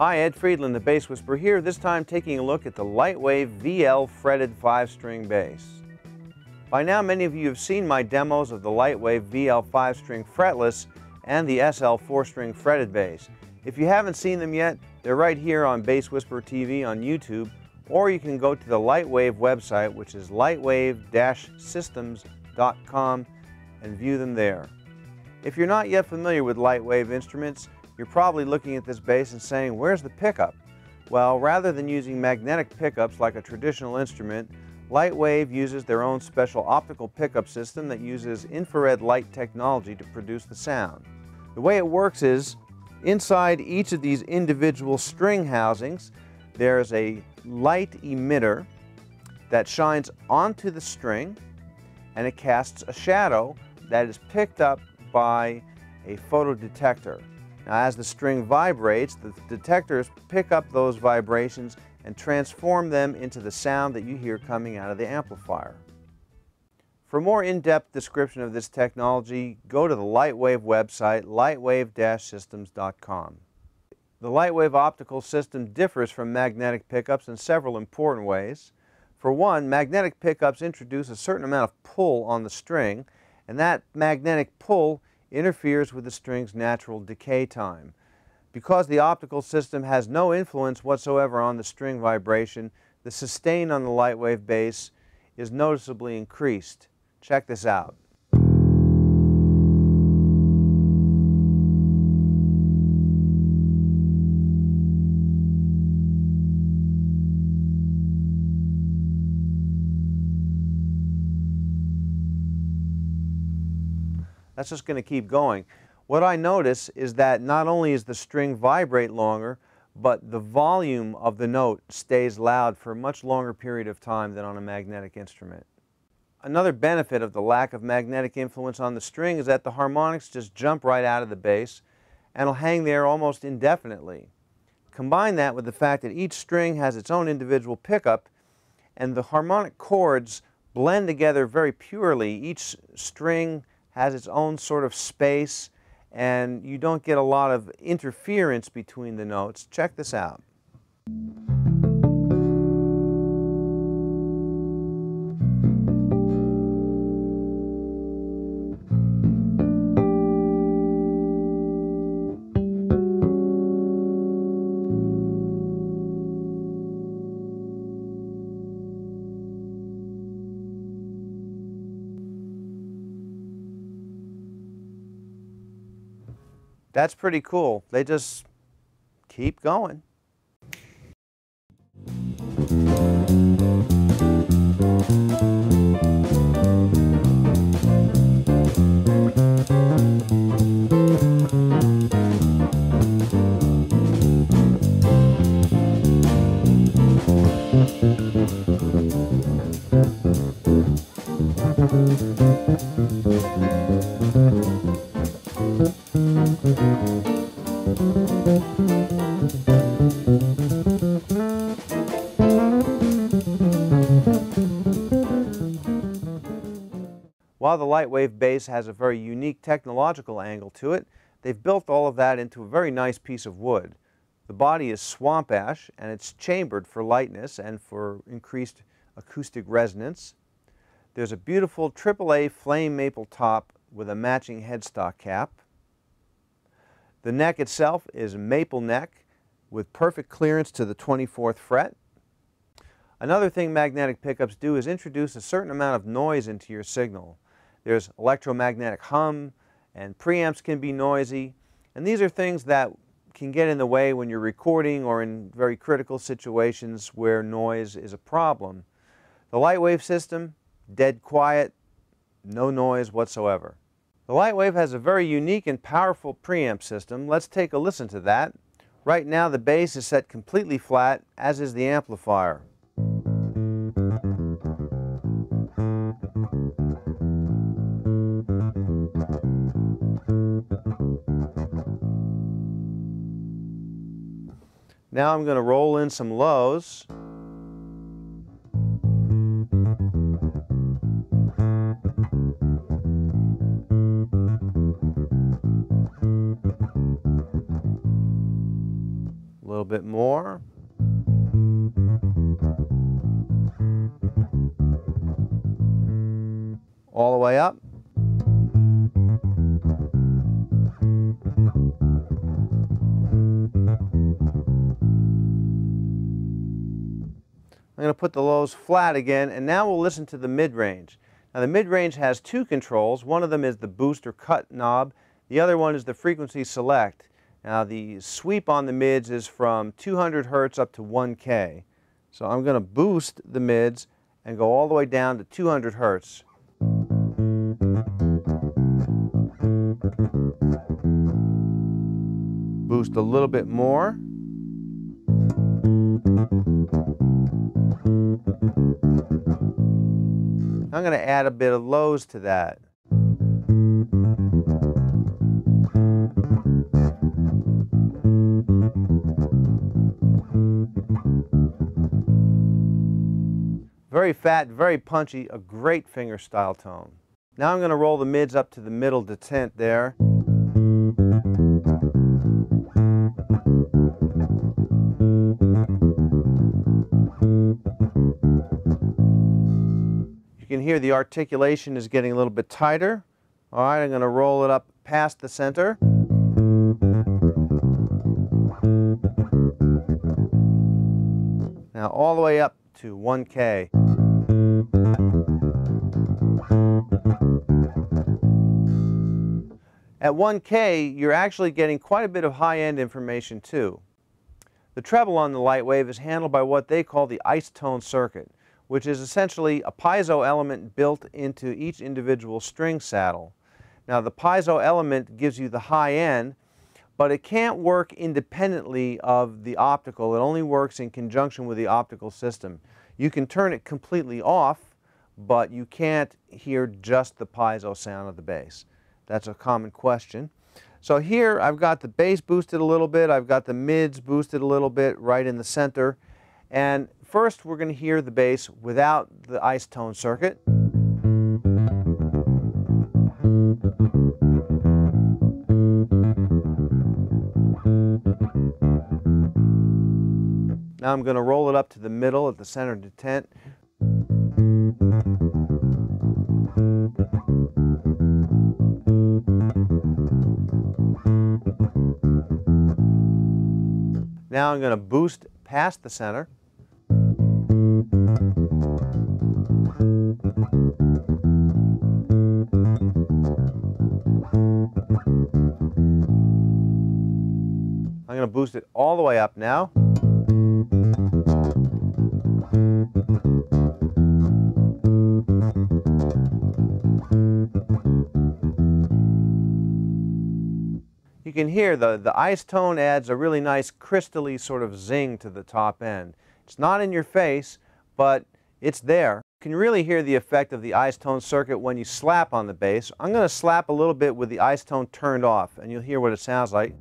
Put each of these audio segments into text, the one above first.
Hi, Ed Friedland, the Bass Whisperer here, this time taking a look at the Lightwave VL fretted 5-string bass. By now many of you have seen my demos of the Lightwave VL 5-string fretless and the SL 4-string fretted bass. If you haven't seen them yet, they're right here on Bass Whisperer TV on YouTube, or you can go to the Lightwave website, which is lightwave-systems.com, and view them there. If you're not yet familiar with Lightwave instruments, you're probably looking at this bass and saying, where's the pickup? Well, rather than using magnetic pickups like a traditional instrument, Lightwave uses their own special optical pickup system that uses infrared light technology to produce the sound. The way it works is, inside each of these individual string housings, there's a light emitter that shines onto the string, and it casts a shadow that is picked up by a photodetector. Now, as the string vibrates, the detectors pick up those vibrations and transform them into the sound that you hear coming out of the amplifier. For a more in-depth description of this technology, go to the Lightwave website, lightwave-systems.com. The Lightwave optical system differs from magnetic pickups in several important ways. For one, magnetic pickups introduce a certain amount of pull on the string, and that magnetic pull interferes with the string's natural decay time. Because the optical system has no influence whatsoever on the string vibration, the sustain on the Lightwave bass is noticeably increased. Check this out. That's just going to keep going. What I notice is that not only is the string vibrate longer, but the volume of the note stays loud for a much longer period of time than on a magnetic instrument. Another benefit of the lack of magnetic influence on the string is that the harmonics just jump right out of the bass and will hang there almost indefinitely. Combine that with the fact that each string has its own individual pickup, and the harmonic chords blend together very purely. Each string has its own sort of space, and you don't get a lot of interference between the notes. Check this out. That's pretty cool. They just keep going. While the Lightwave bass has a very unique technological angle to it, they've built all of that into a very nice piece of wood. The body is swamp ash, and it's chambered for lightness and for increased acoustic resonance. There's a beautiful AAA flame maple top with a matching headstock cap. The neck itself is a maple neck with perfect clearance to the 24th fret. Another thing magnetic pickups do is introduce a certain amount of noise into your signal. There's electromagnetic hum, and preamps can be noisy, and these are things that can get in the way when you're recording or in very critical situations where noise is a problem. The Lightwave system, dead quiet, no noise whatsoever. The Lightwave has a very unique and powerful preamp system. Let's take a listen to that. Right now the bass is set completely flat, as is the amplifier. Now I'm going to roll in some lows. A little bit more. All the way up. I'm going to put the lows flat again, and now we'll listen to the mid-range. Now the mid-range has two controls. One of them is the boost or cut knob. The other one is the frequency select. Now the sweep on the mids is from 200 Hertz up to 1K. So I'm going to boost the mids and go all the way down to 200 Hertz. Boost a little bit more. I'm going to add a bit of lows to that. Very fat, very punchy, a great finger style tone. Now I'm going to roll the mids up to the middle detent there. You can hear the articulation is getting a little bit tighter. All right, I'm going to roll it up past the center. Now all the way up to 1K. At 1K, you're actually getting quite a bit of high-end information too. The treble on the Lightwave is handled by what they call the ice tone circuit, which is essentially a piezo element built into each individual string saddle. Now the piezo element gives you the high end, but it can't work independently of the optical. It only works in conjunction with the optical system. You can turn it completely off, but you can't hear just the piezo sound of the bass. That's a common question. So here I've got the bass boosted a little bit, I've got the mids boosted a little bit right in the center, and first we're going to hear the bass without the ice tone circuit. Now I'm going to roll it up to the middle at the center detent. Now I'm going to boost past the center. I'm going to boost it all the way up now. You can hear the ice tone adds a really nice crystally sort of zing to the top end. It's not in your face, but it's there. You can really hear the effect of the ice tone circuit when you slap on the bass. I'm going to slap a little bit with the ice tone turned off, and you'll hear what it sounds like.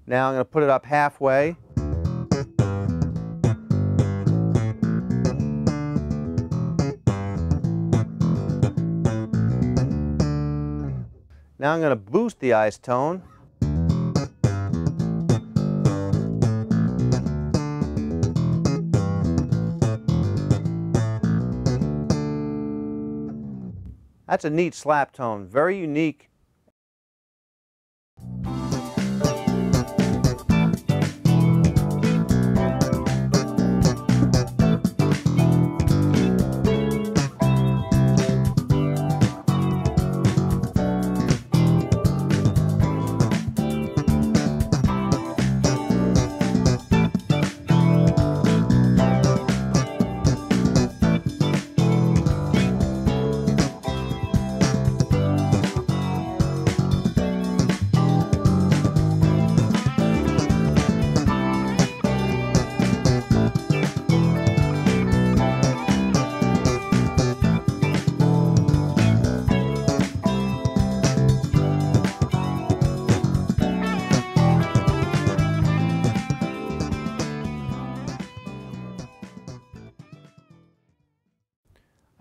Now I'm going to put it up halfway. Now I'm going to boost the ice tone. That's a neat slap tone, very unique.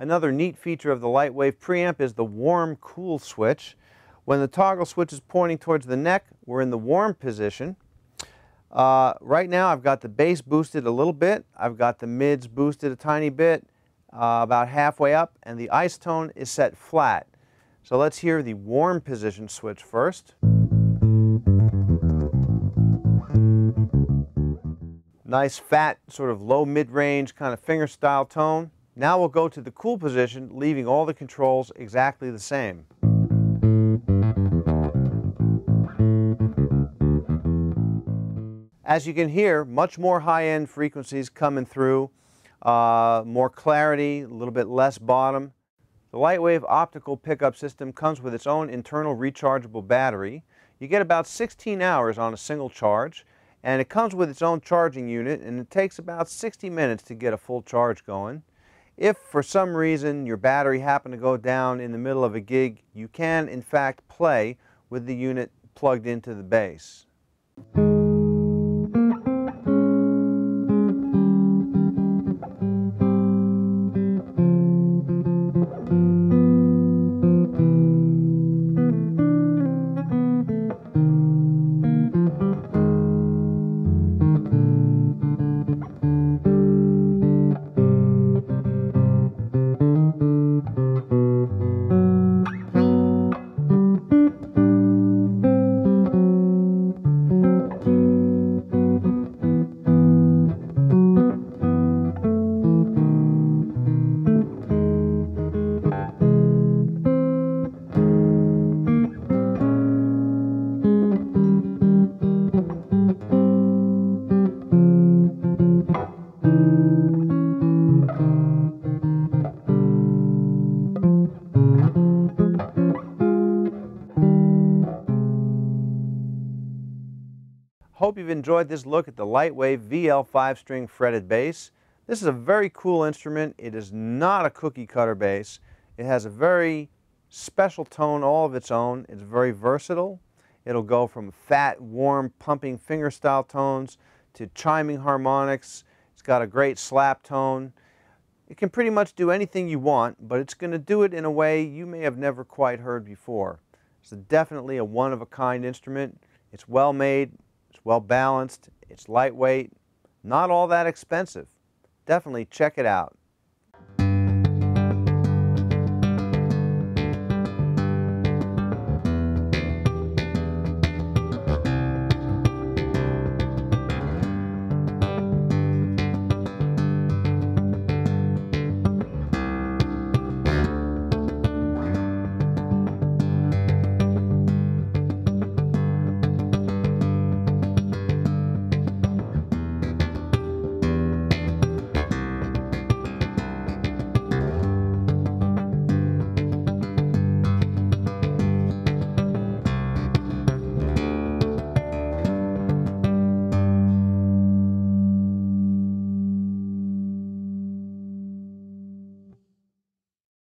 Another neat feature of the Lightwave preamp is the warm-cool switch. When the toggle switch is pointing towards the neck, we're in the warm position. Right now I've got the bass boosted a little bit, I've got the mids boosted a tiny bit, about halfway up, and the ice tone is set flat. So let's hear the warm position switch first. Nice fat, sort of low mid-range kind of fingerstyle tone. Now we'll go to the cool position, leaving all the controls exactly the same. As you can hear, much more high-end frequencies coming through, more clarity, a little bit less bottom. The Lightwave optical pickup system comes with its own internal rechargeable battery. You get about 16 hours on a single charge, and it comes with its own charging unit, and it takes about 60 minutes to get a full charge going. If for some reason your battery happened to go down in the middle of a gig, you can in fact play with the unit plugged into the bass. Hope you've enjoyed this look at the Lightwave VL5 string fretted bass. This is a very cool instrument. It is not a cookie cutter bass. It has a very special tone all of its own. It's very versatile. It'll go from fat, warm, pumping fingerstyle tones to chiming harmonics. It's got a great slap tone. It can pretty much do anything you want, but it's going to do it in a way you may have never quite heard before. It's definitely a one-of-a-kind instrument. It's well made. It's well balanced, it's lightweight, not all that expensive. Definitely check it out.